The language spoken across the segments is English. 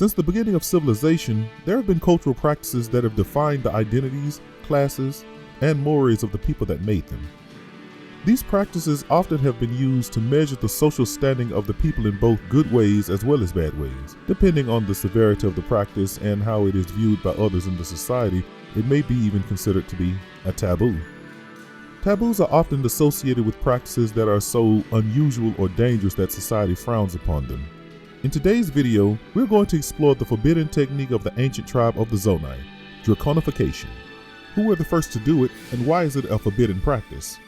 Since the beginning of civilization, there have been cultural practices that have defined the identities, classes, and mores of the people that made them. These practices often have been used to measure the social standing of the people in both good ways as well as bad ways. Depending on the severity of the practice and how it is viewed by others in the society, it may be even considered to be a taboo. Taboos are often associated with practices that are so unusual or dangerous that society frowns upon them. In today's video, we're going to explore the forbidden technique of the ancient tribe of the Zonai, Draconification. Who were the first to do it, and why is it a forbidden practice?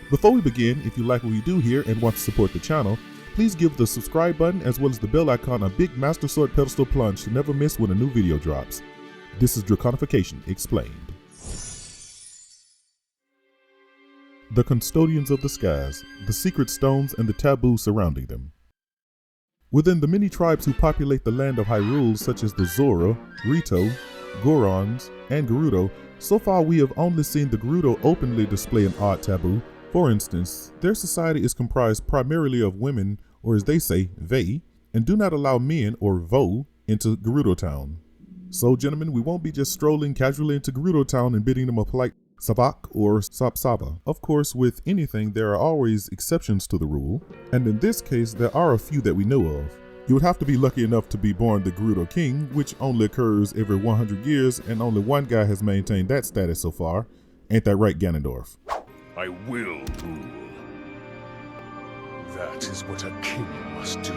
Before we begin, if you like what we do here and want to support the channel, please give the subscribe button as well as the bell icon a big Master Sword pedestal plunge to never miss when a new video drops. This is Draconification Explained. The custodians of the skies, the secret stones and the taboo surrounding them. Within the many tribes who populate the land of Hyrule, such as the Zora, Rito, Gorons, and Gerudo, so far we have only seen the Gerudo openly display an odd taboo. For instance, their society is comprised primarily of women, or as they say, Vei, and do not allow men, or Vo, into Gerudo Town. So gentlemen, we won't be just strolling casually into Gerudo Town and bidding them a polite Savak or Sapsaba. Of course, with anything, there are always exceptions to the rule, and in this case, there are a few that we know of. You would have to be lucky enough to be born the Gerudo King, which only occurs every 100 years, and only one guy has maintained that status so far. Ain't that right, Ganondorf? I will rule. That is what a king must do.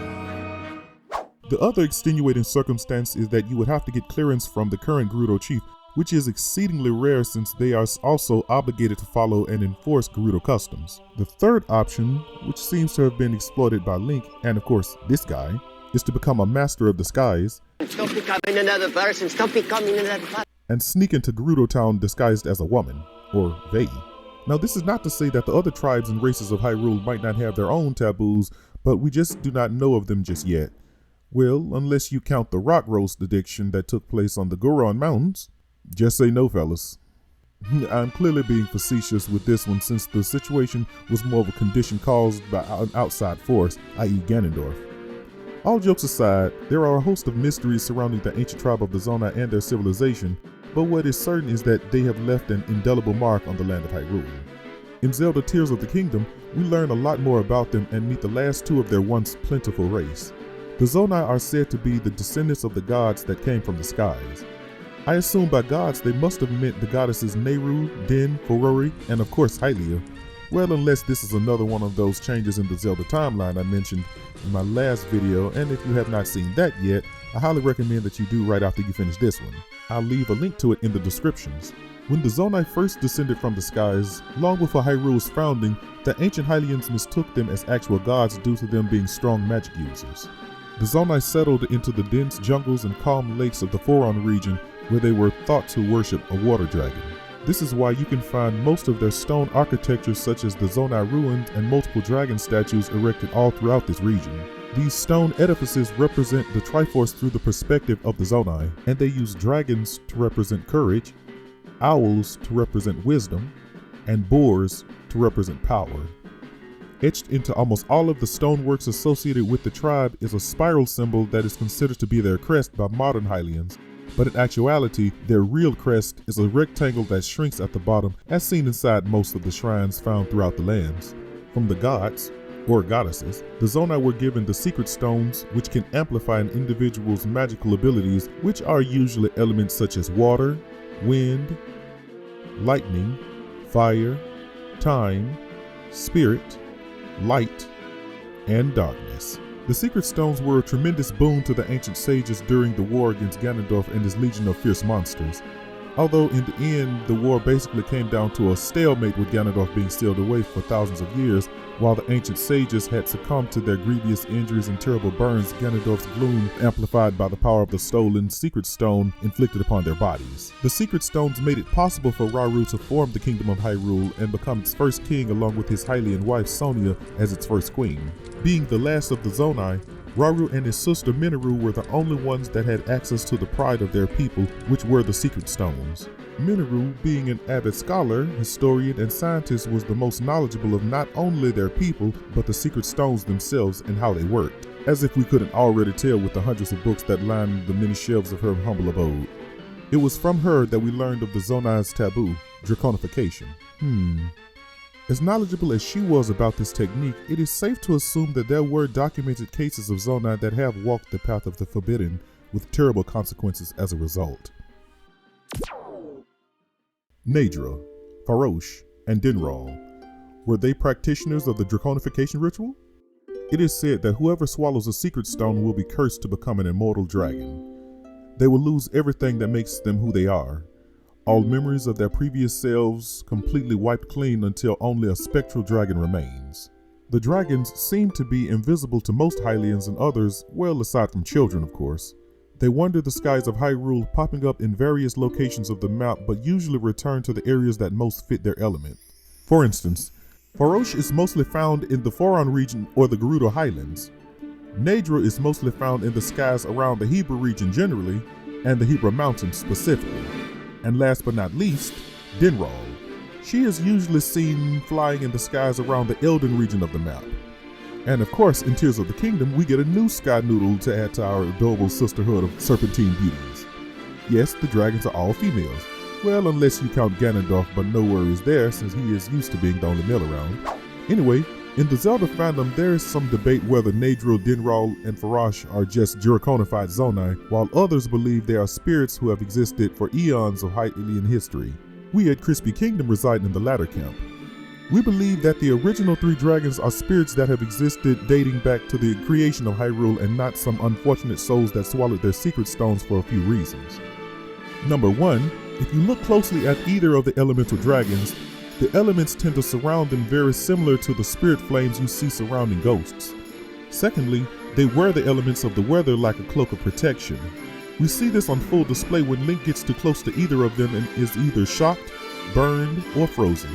The other extenuating circumstance is that you would have to get clearance from the current Gerudo chief, which is exceedingly rare since they are also obligated to follow and enforce Gerudo customs. The third option, which seems to have been exploited by Link, and of course this guy, is to become a master of the skies Stop becoming another person, stop becoming another person. And sneak into Gerudo Town disguised as a woman, or Vei. Now this is not to say that the other tribes and races of Hyrule might not have their own taboos, but we just do not know of them just yet. Well, unless you count the rock roast addiction that took place on the Goron Mountains. Just say no, fellas. I'm clearly being facetious with this one since the situation was more of a condition caused by an outside force, i.e. Ganondorf. All jokes aside, there are a host of mysteries surrounding the ancient tribe of the Zonai and their civilization, but what is certain is that they have left an indelible mark on the land of Hyrule. In Zelda Tears of the Kingdom, we learn a lot more about them and meet the last two of their once plentiful race. The Zonai are said to be the descendants of the gods that came from the skies. I assume by gods they must have meant the goddesses Naydra, Din, Farosh, and of course Hylia. Well, unless this is another one of those changes in the Zelda timeline I mentioned in my last video, and if you have not seen that yet, I highly recommend that you do right after you finish this one. I'll leave a link to it in the descriptions. When the Zonai first descended from the skies, long before Hyrule's founding, the ancient Hylians mistook them as actual gods due to them being strong magic users. The Zonai settled into the dense jungles and calm lakes of the Foron region, where they were thought to worship a water dragon. This is why you can find most of their stone architecture such as the Zonai ruins and multiple dragon statues erected all throughout this region. These stone edifices represent the Triforce through the perspective of the Zonai, and they use dragons to represent courage, owls to represent wisdom, and boars to represent power. Etched into almost all of the stoneworks associated with the tribe is a spiral symbol that is considered to be their crest by modern Hylians, but in actuality, their real crest is a rectangle that shrinks at the bottom, as seen inside most of the shrines found throughout the lands. From the gods, or goddesses, the Zonai were given the secret stones, which can amplify an individual's magical abilities, which are usually elements such as water, wind, lightning, fire, time, spirit, light, and darkness. The secret stones were a tremendous boon to the ancient sages during the war against Ganondorf and his legion of fierce monsters. Although in the end, the war basically came down to a stalemate with Ganondorf being sealed away for thousands of years, while the ancient sages had succumbed to their grievous injuries and terrible burns, Ganondorf's gloom amplified by the power of the stolen secret stone inflicted upon their bodies. The secret stones made it possible for Rauru to form the Kingdom of Hyrule and become its first king along with his Hylian wife Sonia as its first queen. Being the last of the Zonai, Rauru and his sister Mineru were the only ones that had access to the pride of their people, which were the secret stones. Mineru, being an avid scholar, historian, and scientist, was the most knowledgeable of not only their people, but the secret stones themselves and how they worked. as if we couldn't already tell with the hundreds of books that lined the many shelves of her humble abode. It was from her that we learned of the Zonai's taboo, Draconification. As knowledgeable as she was about this technique, it is safe to assume that there were documented cases of Zonai that have walked the path of the forbidden with terrible consequences as a result. Naydra, Farosh, and Dinraal. Were they practitioners of the Draconification ritual? It is said that whoever swallows a secret stone will be cursed to become an immortal dragon. They will lose everything that makes them who they are. All memories of their previous selves completely wiped clean until only a spectral dragon remains. The dragons seem to be invisible to most Hylians and others, well aside from children of course. They wander the skies of Hyrule, popping up in various locations of the map, but usually return to the areas that most fit their element. For instance, Farosh is mostly found in the Farosh region or the Gerudo Highlands. Naydra is mostly found in the skies around the Hebra region generally, and the Hebra Mountains specifically. And last but not least, Dinraal. She is usually seen flying in the skies around the Elden region of the map. And of course, in Tears of the Kingdom, we get a new sky noodle to add to our adorable sisterhood of serpentine beauties. Yes, the dragons are all females. Well, unless you count Ganondorf, but no worries there since he is used to being the only male around. Anyway, in the Zelda fandom, there is some debate whether Naydra, Dinraal, and Farosh are just Draconified Zonai, while others believe they are spirits who have existed for eons of Hylian history. We at Chrisbkingdom reside in the latter camp. We believe that the original 3 dragons are spirits that have existed dating back to the creation of Hyrule and not some unfortunate souls that swallowed their secret stones for a few reasons. Number 1, if you look closely at either of the elemental dragons, the elements tend to surround them very similar to the spirit flames you see surrounding ghosts. Secondly, they wear the elements of the weather like a cloak of protection. We see this on full display when Link gets too close to either of them and is either shocked, burned, or frozen.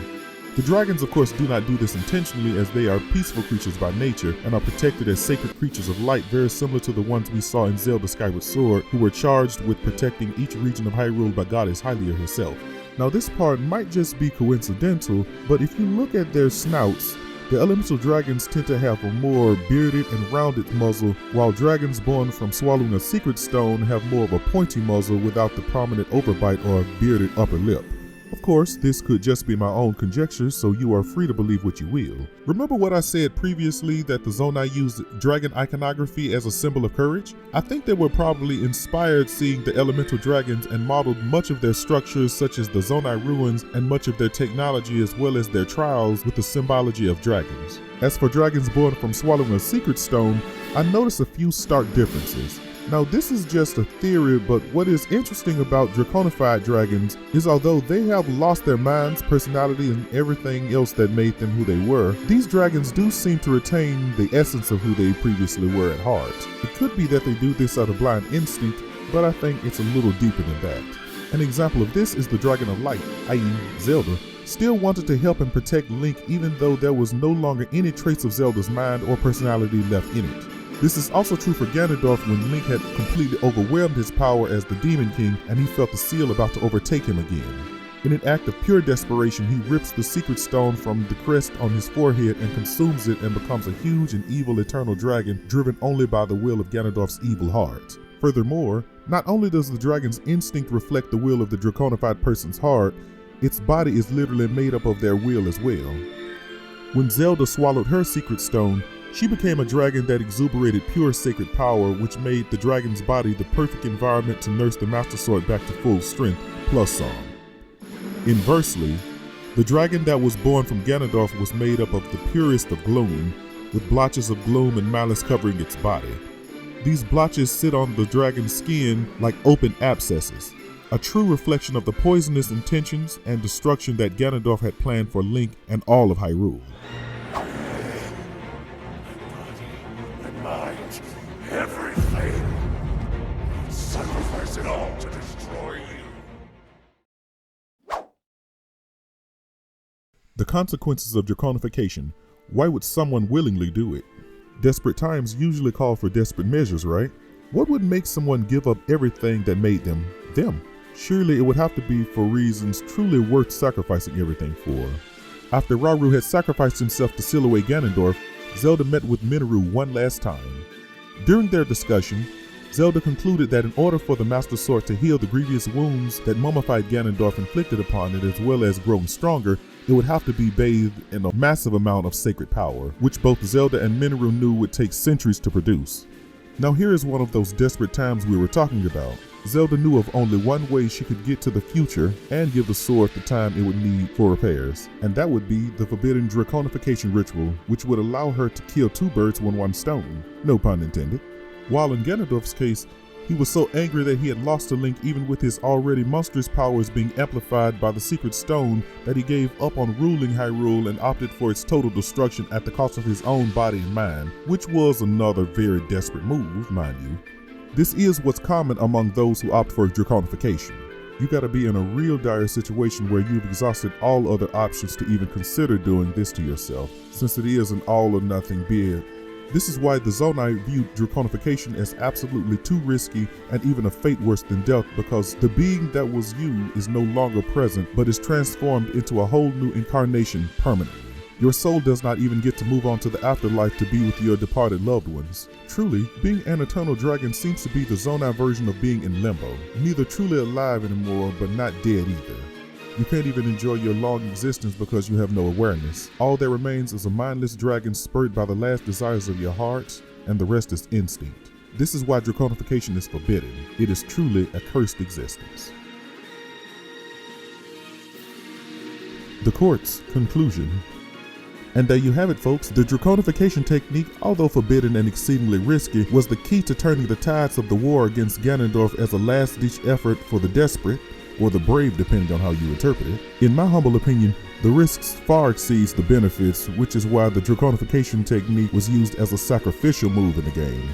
The dragons of course do not do this intentionally, as they are peaceful creatures by nature and are protected as sacred creatures of light, very similar to the ones we saw in Zelda Skyward Sword, who were charged with protecting each region of Hyrule by Goddess Hylia herself. Now this part might just be coincidental, but if you look at their snouts, the elemental dragons tend to have a more bearded and rounded muzzle, while dragons born from swallowing a secret stone have more of a pointy muzzle without the prominent overbite or bearded upper lip. Of course, this could just be my own conjecture, so you are free to believe what you will. Remember what I said previously that the Zonai used dragon iconography as a symbol of courage? I think they were probably inspired seeing the elemental dragons and modeled much of their structures such as the Zonai ruins and much of their technology as well as their trials with the symbology of dragons. As for dragons born from swallowing a secret stone, I noticed a few stark differences. Now this is just a theory, but what is interesting about Draconified dragons is although they have lost their minds, personality, and everything else that made them who they were, these dragons do seem to retain the essence of who they previously were at heart. It could be that they do this out of blind instinct, but I think it's a little deeper than that. An example of this is the Dragon of Light, i.e. Zelda, still wanted to help and protect Link even though there was no longer any trace of Zelda's mind or personality left in it. This is also true for Ganondorf when Link had completely overwhelmed his power as the Demon King and he felt the seal about to overtake him again. In an act of pure desperation, he rips the secret stone from the crest on his forehead and consumes it and becomes a huge and evil eternal dragon driven only by the will of Ganondorf's evil heart. Furthermore, not only does the dragon's instinct reflect the will of the Draconified person's heart, its body is literally made up of their will as well. When Zelda swallowed her secret stone, she became a dragon that exuberated pure sacred power, which made the dragon's body the perfect environment to nurse the Master Sword back to full strength, plus some. Inversely, the dragon that was born from Ganondorf was made up of the purest of gloom, with blotches of gloom and malice covering its body. These blotches sit on the dragon's skin like open abscesses, a true reflection of the poisonous intentions and destruction that Ganondorf had planned for Link and all of Hyrule. Everything. Sacrifice it all to destroy you. The consequences of Draconification. Why would someone willingly do it? Desperate times usually call for desperate measures, right? What would make someone give up everything that made them, them? Surely it would have to be for reasons truly worth sacrificing everything for. After Rauru had sacrificed himself to seal away Ganondorf, Zelda met with Mineru one last time. During their discussion, Zelda concluded that in order for the Master Sword to heal the grievous wounds that mummified Ganondorf inflicted upon it, as well as grown stronger, it would have to be bathed in a massive amount of sacred power, which both Zelda and Mineru knew would take centuries to produce. Now here is one of those desperate times we were talking about. Zelda knew of only one way she could get to the future and give the sword the time it would need for repairs, and that would be the forbidden Draconification ritual, which would allow her to kill two birds with one stone. No pun intended. While in Ganondorf's case, he was so angry that he had lost a link even with his already monstrous powers being amplified by the secret stone that he gave up on ruling Hyrule and opted for its total destruction at the cost of his own body and mind, which was another very desperate move, mind you. This is what's common among those who opt for Draconification. You gotta be in a real dire situation where you've exhausted all other options to even consider doing this to yourself, since it is an all or nothing bid. This is why the Zonai viewed Draconification as absolutely too risky and even a fate worse than death, because the being that was you is no longer present but is transformed into a whole new incarnation permanently. Your soul does not even get to move on to the afterlife to be with your departed loved ones. Truly, being an eternal dragon seems to be the Zonai version of being in limbo, neither truly alive anymore but not dead either. You can't even enjoy your long existence because you have no awareness. All that remains is a mindless dragon spurred by the last desires of your heart, and the rest is instinct. This is why Draconification is forbidden. It is truly a cursed existence. The court's conclusion. And there you have it, folks. The Draconification technique, although forbidden and exceedingly risky, was the key to turning the tides of the war against Ganondorf as a last-ditch effort for the desperate, or the brave depending on how you interpret it. In my humble opinion, the risks far exceeds the benefits, which is why the Draconification technique was used as a sacrificial move in the game.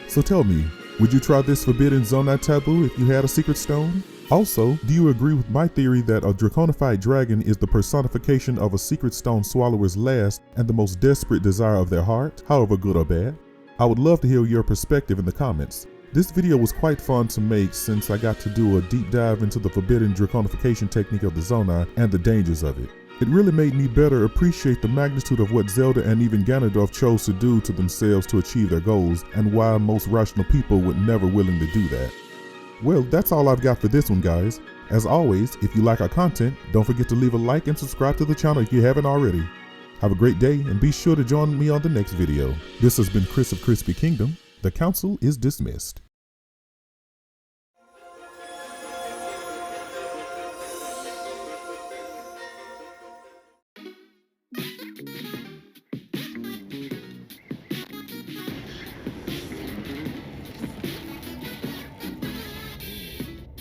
So tell me, would you try this forbidden Zonai taboo if you had a secret stone? Also, do you agree with my theory that a Draconified dragon is the personification of a secret stone swallower's last and the most desperate desire of their heart, however good or bad? I would love to hear your perspective in the comments. This video was quite fun to make since I got to do a deep dive into the forbidden Draconification technique of the Zonai and the dangers of it. It really made me better appreciate the magnitude of what Zelda and even Ganondorf chose to do to themselves to achieve their goals, and why most rational people would never willingly do that. Well, that's all I've got for this one, guys. As always, if you like our content, don't forget to leave a like and subscribe to the channel if you haven't already. Have a great day and be sure to join me on the next video. This has been Chris of Chrisbkingdom. The council is dismissed. You